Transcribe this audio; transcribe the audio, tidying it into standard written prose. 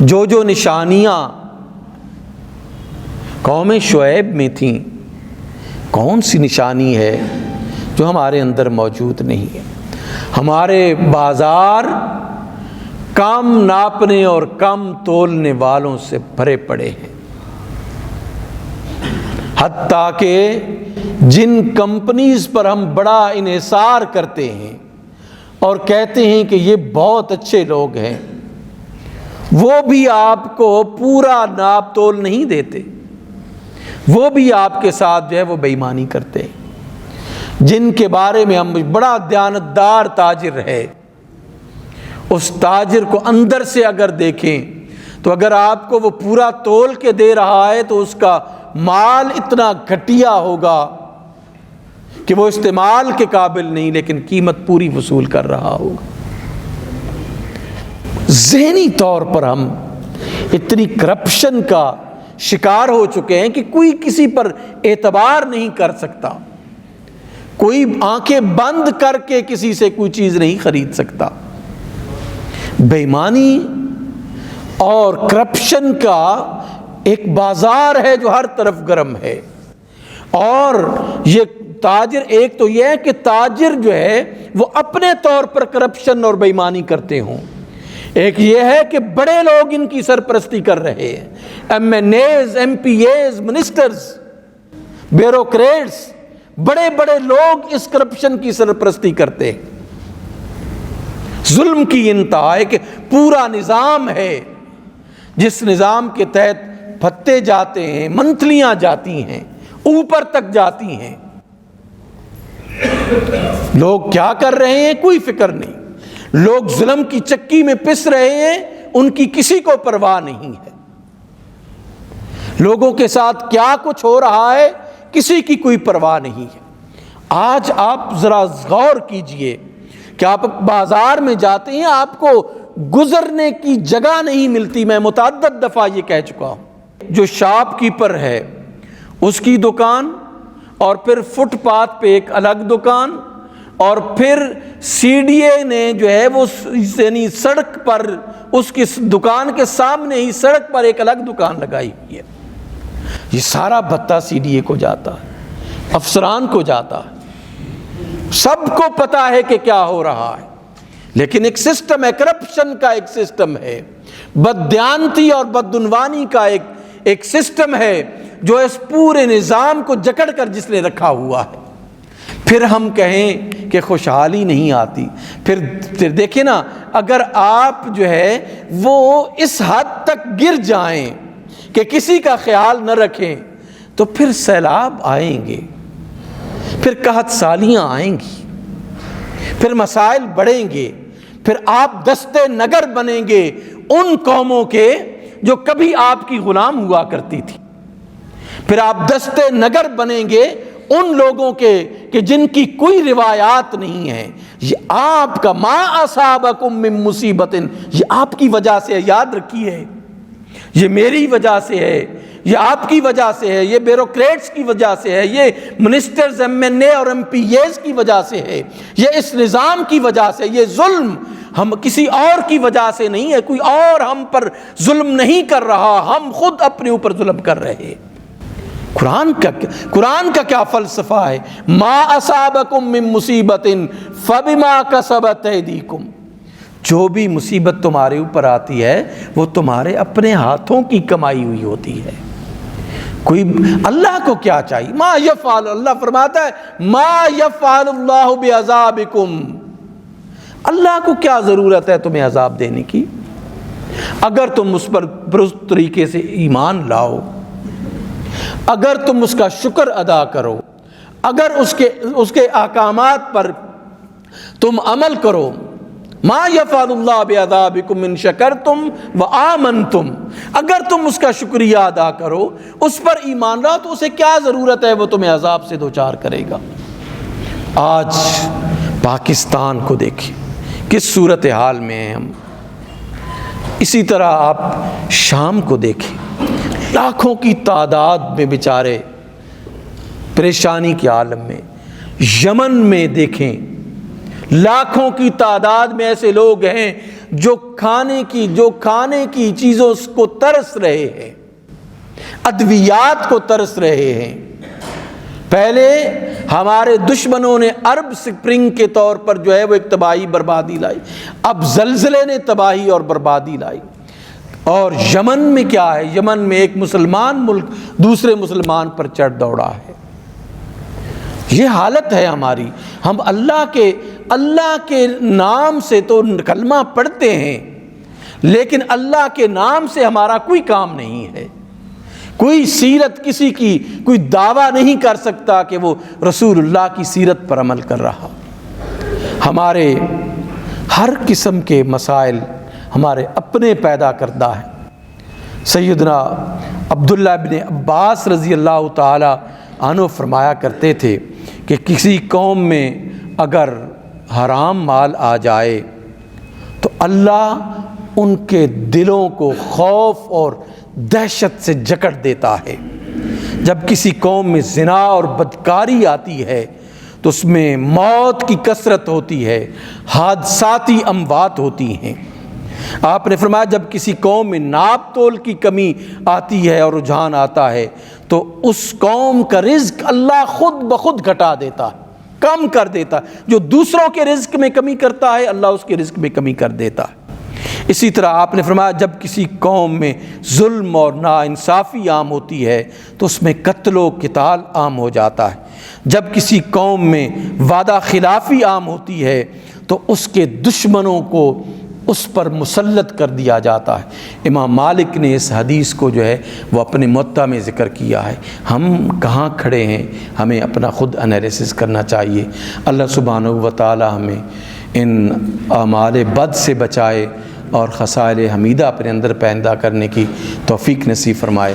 جو نشانیاں قوم شعیب میں تھیں، کون سی نشانی ہے جو ہمارے اندر موجود نہیں ہے؟ ہمارے بازار کم ناپنے اور کم تولنے والوں سے بھرے پڑے ہیں، حتیٰ کہ جن کمپنیز پر ہم بڑا انحصار کرتے ہیں اور کہتے ہیں کہ یہ بہت اچھے لوگ ہیں، وہ بھی آپ کو پورا ناپ تول نہیں دیتے، وہ بھی آپ کے ساتھ جو ہے وہ بے ایمانی کرتے ہیں۔ جن کے بارے میں ہم بڑا دیانتدار تاجر ہے، اس تاجر کو اندر سے اگر دیکھیں تو اگر آپ کو وہ پورا تول کے دے رہا ہے تو اس کا مال اتنا گھٹیا ہوگا کہ وہ استعمال کے قابل نہیں، لیکن قیمت پوری وصول کر رہا ہوگا۔ ذہنی طور پر ہم اتنی کرپشن کا شکار ہو چکے ہیں کہ کوئی کسی پر اعتبار نہیں کر سکتا، کوئی آنکھیں بند کر کے کسی سے کوئی چیز نہیں خرید سکتا۔ بے ایمانی اور کرپشن کا ایک بازار ہے جو ہر طرف گرم ہے، اور یہ تاجر، ایک تو یہ ہے کہ تاجر جو ہے وہ اپنے طور پر کرپشن اور بے ایمانی کرتے ہوں، ایک یہ ہے کہ بڑے لوگ ان کی سرپرستی کر رہے ہیں، M N As, M P As, ministers, bureaucrats, بڑے بڑے لوگ اس کرپشن کی سرپرستی کرتے ہیں۔ ظلم کی انتہا ہے کہ پورا نظام ہے جس نظام کے تحت بھتے جاتے ہیں، منتلیاں جاتی ہیں، اوپر تک جاتی ہیں، لوگ کیا کر رہے ہیں کوئی فکر نہیں، لوگ ظلم کی چکی میں پس رہے ہیں، ان کی کسی کو پرواہ نہیں ہے، لوگوں کے ساتھ کیا کچھ ہو رہا ہے کسی کی کوئی پرواہ نہیں ہے۔ آج آپ ذرا غور کیجئے کہ آپ بازار میں جاتے ہیں، آپ کو گزرنے کی جگہ نہیں ملتی۔ میں متعدد دفعہ یہ کہہ چکا ہوں، جو شاپ کیپر ہے اس کی دکان، اور پھر فٹ پاتھ پہ ایک الگ دکان، اور پھر سی ڈی اے نے جو ہے وہ یعنی سڑک پر اس کی دکان کے سامنے ہی سڑک پر ایک الگ دکان لگائی ہوئی ہے۔ یہ سارا بھتہ سی ڈی اے کو جاتا ہے، افسران کو جاتا ہے، سب کو پتا ہے کہ کیا ہو رہا ہے، لیکن ایک سسٹم ہے، کرپشن کا ایک سسٹم ہے، بددیانتی اور بدعنوانی کا ایک سسٹم ہے جو اس پورے نظام کو جکڑ کر جس نے رکھا ہوا ہے۔ پھر ہم کہیں کہ خوشحالی نہیں آتی، پھر دیکھیں نا، اگر آپ جو ہے وہ اس حد تک گر جائیں کہ کسی کا خیال نہ رکھیں تو پھر سیلاب آئیں گے، پھر قحط سالیاں آئیں گی، پھر مسائل بڑھیں گے، پھر آپ دستے نگر بنیں گے ان قوموں کے جو کبھی آپ کی غلام ہوا کرتی تھی، پھر آپ دستے نگر بنیں گے ان لوگوں کے کہ جن کی کوئی روایات نہیں ہے۔ یہ آپ کا ما اصابکم من مصیبت، یہ آپ کی وجہ سے، یاد رکھیے، یہ میری وجہ سے ہے، یہ آپ کی وجہ سے ہے، یہ بیوروکریٹس کی وجہ سے ہے، یہ منسٹرز، ایم این اے اور ایم پی ایز کی وجہ سے ہے، یہ اس نظام کی وجہ سے، یہ ظلم ہم کسی اور کی وجہ سے نہیں ہے، کوئی اور ہم پر ظلم نہیں کر رہا، ہم خود اپنے اوپر ظلم کر رہے ہیں۔ قرآن کا کیا فلسفہ ہے؟ ما اصابکم من مصیبت فبما کسبت ایدیکم، جو بھی مصیبت تمہارے اوپر آتی ہے وہ تمہارے اپنے ہاتھوں کی کمائی ہوئی ہوتی ہے۔ کوئی اللہ کو کیا چاہیے؟ ما یفعل، اللہ فرماتا ہے ما یفعل اللہ بعذابکم، اللہ کو کیا ضرورت ہے تمہیں عذاب دینے کی؟ اگر تم اس پر درست طریقے سے ایمان لاؤ، اگر تم اس کا شکر ادا کرو، اگر اس کے احکامات پر تم عمل کرو، ما یفعل اللہ بعذابکم ان شکرتم وآمنتم، اگر تم اس کا شکریہ ادا کرو، اس پر ایمان لاؤ، تو اسے کیا ضرورت ہے وہ تمہیں عذاب سے دوچار کرے گا۔ آج پاکستان کو دیکھیں کس صورتحال میں ہیں ہم، اسی طرح آپ شام کو دیکھیں، لاکھوں کی تعداد میں بیچارے پریشانی کے عالم میں، یمن میں دیکھیں لاکھوں کی تعداد میں ایسے لوگ ہیں جو کھانے کی چیزوں کو ترس رہے ہیں، ادویات کو ترس رہے ہیں۔ پہلے ہمارے دشمنوں نے عرب سپرنگ کے طور پر جو ہے وہ ایک تباہی بربادی لائی، اب زلزلے نے تباہی اور بربادی لائی۔ اور یمن میں کیا ہے؟ یمن میں ایک مسلمان ملک دوسرے مسلمان پر چڑھ دوڑا ہے۔ یہ حالت ہے ہماری۔ ہم اللہ کے نام سے تو کلمہ پڑھتے ہیں، لیکن اللہ کے نام سے ہمارا کوئی کام نہیں ہے۔ کوئی سیرت کسی کی کوئی دعویٰ نہیں کر سکتا کہ وہ رسول اللہ کی سیرت پر عمل کر رہا۔ ہمارے ہر قسم کے مسائل ہمارے اپنے پیدا کردہ ہیں۔ سیدنا عبداللہ بن عباس رضی اللہ تعالی عنہ فرمایا کرتے تھے کہ کسی قوم میں اگر حرام مال آ جائے تو اللہ ان کے دلوں کو خوف اور دہشت سے جکڑ دیتا ہے۔ جب کسی قوم میں زنا اور بدکاری آتی ہے تو اس میں موت کی کثرت ہوتی ہے، حادثاتی اموات ہوتی ہیں۔ آپ نے فرمایا جب کسی قوم میں ناپ تول کی کمی آتی ہے اور رجحان آتا ہے تو اس قوم کا رزق اللہ خود بخود گھٹا دیتا ہے، کم کر دیتا ہے۔ جو دوسروں کے رزق میں کمی کرتا ہے اللہ اس کے رزق میں کمی کر دیتا ہے۔ اسی طرح آپ نے فرمایا جب کسی قوم میں ظلم اور ناانصافی عام ہوتی ہے تو اس میں قتل و قتال عام ہو جاتا ہے۔ جب کسی قوم میں وعدہ خلافی عام ہوتی ہے تو اس کے دشمنوں کو اس پر مسلط کر دیا جاتا ہے۔ امام مالک نے اس حدیث کو جو ہے وہ اپنے موطا میں ذکر کیا ہے۔ ہم کہاں کھڑے ہیں؟ ہمیں اپنا خود انالیسس کرنا چاہیے۔ اللہ سبحانہ و تعالی ہمیں ان اعمال بد سے بچائے اور خصائل حمیدہ اپنے اندر پیدا کرنے کی توفیق نصیب فرمائے۔